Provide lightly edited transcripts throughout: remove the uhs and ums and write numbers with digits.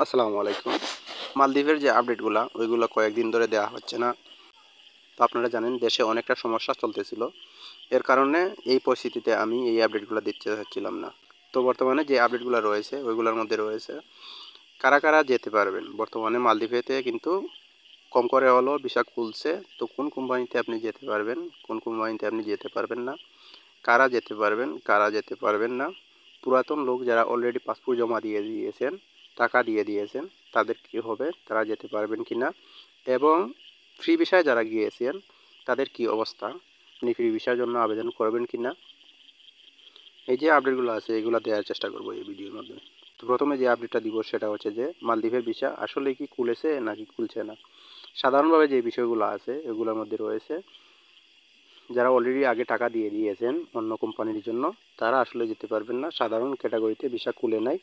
আসসালামু আলাইকুম। মালদ্বীপের যে আপডেটগুলা ওইগুলো কয়েকদিন ধরে দেওয়া হচ্ছে না। তো আপনারা জানেন দেশে অনেকটা সমস্যা চলতেছিল। এর কারণে এই পরিস্থিতিতে আমি এই আপডেটগুলো দিতে চাচ্ছিলাম না। তো বর্তমানে যে আপডেটগুলো রয়েছে ওইগুলোর মধ্যে রয়েছে কারা কারা যেতে পারবেন। বর্তমানে মালদ্বীপেতে কিন্তু কম করে হলেও ভিসা খুলছে। তো কোন কোম্পানিতে আপনি যেতে পারবেন, কোন কোম্পানিতে আপনি যেতে পারবেন না, কারা যেতে পারবেন, কারা যেতে পারবেন না, পুরাতন লোক যারা অলরেডি পাসপোর্ট জমা দিয়ে দিয়েছেন, টাকা দিয়ে দিয়েছেন, তাদের কি হবে, তারা যেতে পারবেন কি না, এবং ফ্রি ভিসায় যারা গিয়েছেন তাদের কি অবস্থা, আপনি ফ্রি ভিসার জন্য আবেদন করবেন কি না, এই যে আপডেটগুলো আছে এগুলো দেওয়ার চেষ্টা করবো এই ভিডিওর মাধ্যমে। তো প্রথমে যে আপডেটটা দিব সেটা হচ্ছে যে মালদ্বীপের ভিসা আসলে কি খুলেছে নাকি খুলছে না। সাধারণভাবে যে বিষয়গুলো আছে এগুলোর মধ্যে রয়েছে যারা অলরেডি আগে টাকা দিয়ে দিয়েছেন অন্য কোম্পানির জন্য তারা আসলে যেতে পারবেন না, সাধারণ ক্যাটাগরিতে ভিসা খুলে নাই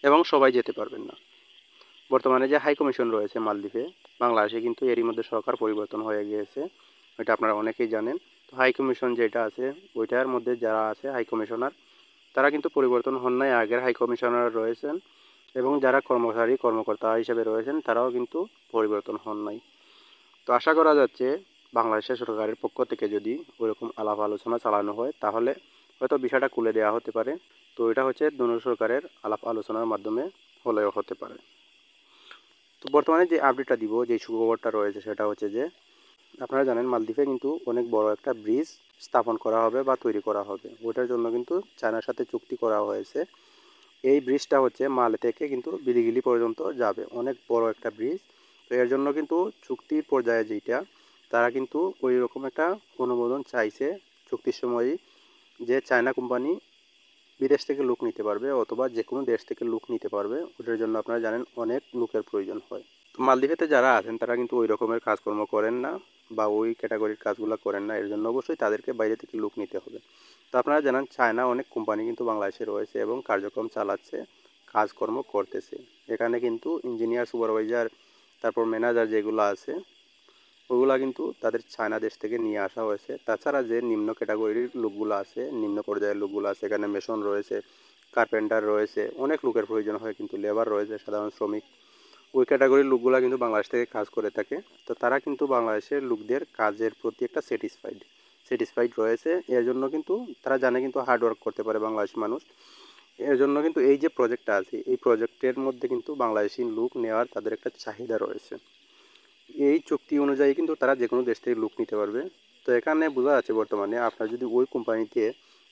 এবং সবাই যেতে পারবেন না। বর্তমানে যে হাই কমিশন রয়েছে মালদ্বীপে, বাংলাদেশে কিন্তু এরই মধ্যে সরকার পরিবর্তন হয়ে গিয়েছে, এটা আপনারা অনেকেই জানেন। তো হাই কমিশন যেটা আছে ওইটার মধ্যে যারা আছে হাই কমিশনার তারা কিন্তু পরিবর্তন হন নাই, আগের হাই কমিশনার রয়েছেন, এবং যারা কর্মকর্তা হিসেবে রয়েছেন তারাও কিন্তু পরিবর্তন হন নাই। তো আশা করা যাচ্ছে বাংলাদেশের সরকারের পক্ষ থেকে যদি ওইরকম আলাপ আলোচনা চালানো হয় তাহলে হয়তো বিষয়টা খুলে দেওয়া হতে পারে। তো এটা হচ্ছে দুনো সরকারের আলাপ আলোচনার মাধ্যমে হলেও হতে পারে। তো বর্তমানে যে আপডেটটা দিব, যে সুখবরটা রয়েছে সেটা হচ্ছে যে আপনারা জানেন মালদ্বীপে কিন্তু অনেক বড় একটা ব্রিজ স্থাপন করা হবে বা তৈরি করা হবে, ওটার জন্য কিন্তু চায়নার সাথে চুক্তি করা হয়েছে। এই ব্রিজটা হচ্ছে মালে থেকে কিন্তু বিলিগিলি পর্যন্ত যাবে, অনেক বড় একটা ব্রিজ। তো এর জন্য কিন্তু চুক্তির পর্যায়ে যেটা তারা কিন্তু ওই রকম একটা অনুমোদন চাইছে চুক্তির সময়ই, যে চায়না কোম্পানি বিদেশ থেকে লোক নিতে পারবে অথবা যে কোনো দেশ থেকে লোক নিতে পারবে, ওটার জন্য আপনারা জানেন অনেক লোকের প্রয়োজন হয়। তো মালদ্বীপেতে যারা আছেন তারা কিন্তু ওই রকমের কাজকর্ম করেন না বা ওই ক্যাটাগরির কাজগুলো করেন না, এর জন্য অবশ্যই তাদেরকে বাইরে থেকে লোক নিতে হবে। তো আপনারা জানেন চায়না অনেক কোম্পানি কিন্তু বাংলাদেশে রয়েছে এবং কার্যক্রম চালাচ্ছে, কাজকর্ম করতেছে। এখানে কিন্তু ইঞ্জিনিয়ার, সুপারভাইজার, তারপর ম্যানেজার যেগুলো আছে ওগুলা কিন্তু তাদের চায়না দেশ থেকে নিয়ে আসা হয়েছে। তাছাড়া যে নিম্ন ক্যাটাগরির লোকগুলো আছে, নিম্ন পর্যায়ের লোকগুলো আছে, এখানে মেশন রয়েছে, কার্পেন্টার রয়েছে, অনেক লোকের প্রয়োজন হয়, কিন্তু লেবার রয়েছে, সাধারণ শ্রমিক, ওই ক্যাটাগরির লোকগুলো কিন্তু বাংলাদেশ থেকে কাজ করে থাকে। তো তারা কিন্তু বাংলাদেশের লোকদের কাজের প্রতি একটা স্যাটিসফাইড রয়েছে। এর জন্য কিন্তু তারা জানে কিন্তু হার্ড ওয়ার্ক করতে পারে বাংলাদেশি মানুষ। এর জন্য কিন্তু এই যে প্রজেক্টটা আছে এই প্রজেক্টের মধ্যে কিন্তু বাংলাদেশি লোক নেওয়ার তাদের একটা চাহিদা রয়েছে। এই চুক্তি অনুযায়ী কিন্তু তারা যে কোনো দেশ থেকে লোক নিতে পারবে। তো এখানে বোঝা যাচ্ছে বর্তমানে আপনার যদি ওই কোম্পানিতে,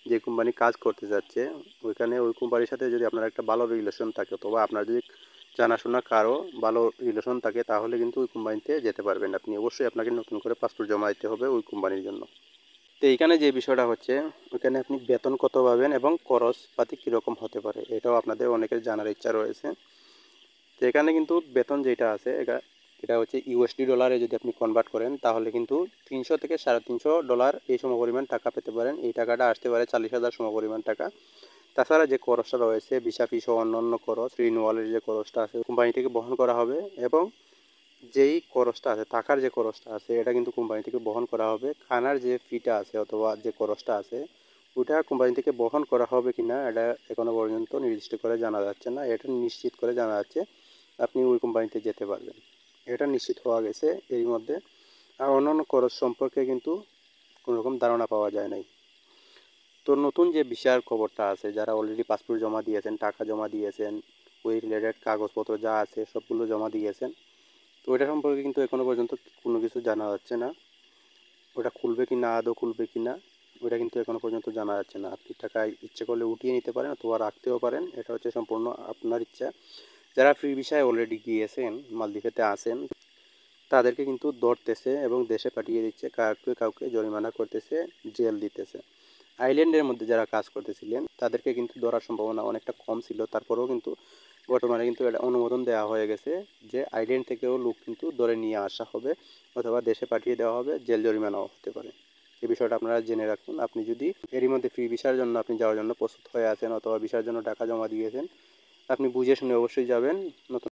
যে কোম্পানি কাজ করতে যাচ্ছে ওইখানে ওই কোম্পানির সাথে যদি আপনার একটা ভালো রিলেশন থাকে অথবা আপনার যদি জানাশোনা কারো ভালো রিলেশন থাকে তাহলে কিন্তু ওই কোম্পানিতে যেতে পারবেন আপনি। অবশ্যই আপনাকে নতুন করে পাসপোর্ট জমা দিতে হবে ওই কোম্পানির জন্য। তো এইখানে যে বিষয়টা হচ্ছে ওইখানে আপনি বেতন কত পাবেন এবং খরচপাতি কীরকম হতে পারে এটাও আপনাদের অনেকের জানার ইচ্ছা রয়েছে। তো এখানে কিন্তু বেতন যেটা আছে এটা হচ্ছে ইউএসডি ডলারে যদি আপনি কনভার্ট করেন তাহলে কিন্তু 300 থেকে $350 এই সমপরিমাণ টাকা পেতে পারেন। এই টাকাটা আসতে পারে 40,000 সমপরিমাণ টাকা। তাছাড়া যে খরচটা রয়েছে ভিসা ফি সহ অন্যান্য খরচ, রিনিউয়ালের যে খরচটা আছে কোম্পানি থেকে বহন করা হবে, এবং যেই খরচটা আছে থাকার যে খরচটা আছে এটা কিন্তু কোম্পানি থেকে বহন করা হবে। খানার যে ফিটা আছে অথবা যে খরচটা আছে ওটা কোম্পানি থেকে বহন করা হবে কিনা এটা এখনো পর্যন্ত নির্দিষ্ট করে জানা যাচ্ছে না। এটা নিশ্চিত করে জানা যাচ্ছে আপনি ওই কোম্পানিতে যেতে পারবেন, এটা নিশ্চিত হওয়া গেছে এর মধ্যে। আর অন্যান্য খরচ সম্পর্কে কিন্তু কোনো রকম ধারণা পাওয়া যায় নাই। তো নতুন যে ভিসার খবরটা আছে, যারা অলরেডি পাসপোর্ট জমা দিয়েছেন, টাকা জমা দিয়েছেন, ওই রিলেটেড কাগজপত্র যা আছে সবগুলো জমা দিয়েছেন, তো ওইটা সম্পর্কে কিন্তু এখনো পর্যন্ত কোনো কিছু জানা যাচ্ছে না। ওটা খুলবে কি না, আদৌ খুলবে কি না, ওটা কিন্তু এখনো পর্যন্ত জানা যাচ্ছে না। আপনি টাকা ইচ্ছে করলে উঠিয়ে নিতে পারেন অথবা রাখতেও পারেন, এটা হচ্ছে সম্পূর্ণ আপনার ইচ্ছা। যারা ফ্রি ভিসায় অলরেডি গিয়েছেন, মালদ্বীপেতে আছেন, তাদেরকে কিন্তু ধরতেছে এবং দেশে পাঠিয়ে দিচ্ছে, কাউকে কাউকে জরিমানা করতেছে, জেল দিতেছে। আইল্যান্ডের মধ্যে যারা কাজ করতেছিলেন তাদেরকে কিন্তু ধরার সম্ভাবনা অনেকটা কম ছিল, তারপরেও কিন্তু বর্তমানে কিন্তু এটা অনুমোদন দেওয়া হয়ে গেছে যে আইল্যান্ড থেকেও লোক কিন্তু ধরে নিয়ে আসা হবে অথবা দেশে পাঠিয়ে দেওয়া হবে, জেল জরিমানাও হতে পারে। এই বিষয়টা আপনারা জেনে রাখুন। আপনি যদি এরই মধ্যে ফ্রি ভিসার জন্য আপনি যাওয়ার জন্য প্রস্তুত হয়ে আছেন অথবা ভিসার জন্য টাকা জমা দিয়েছেন, আপনি বুঝে শুনে অবশ্যই যাবেন। নতুন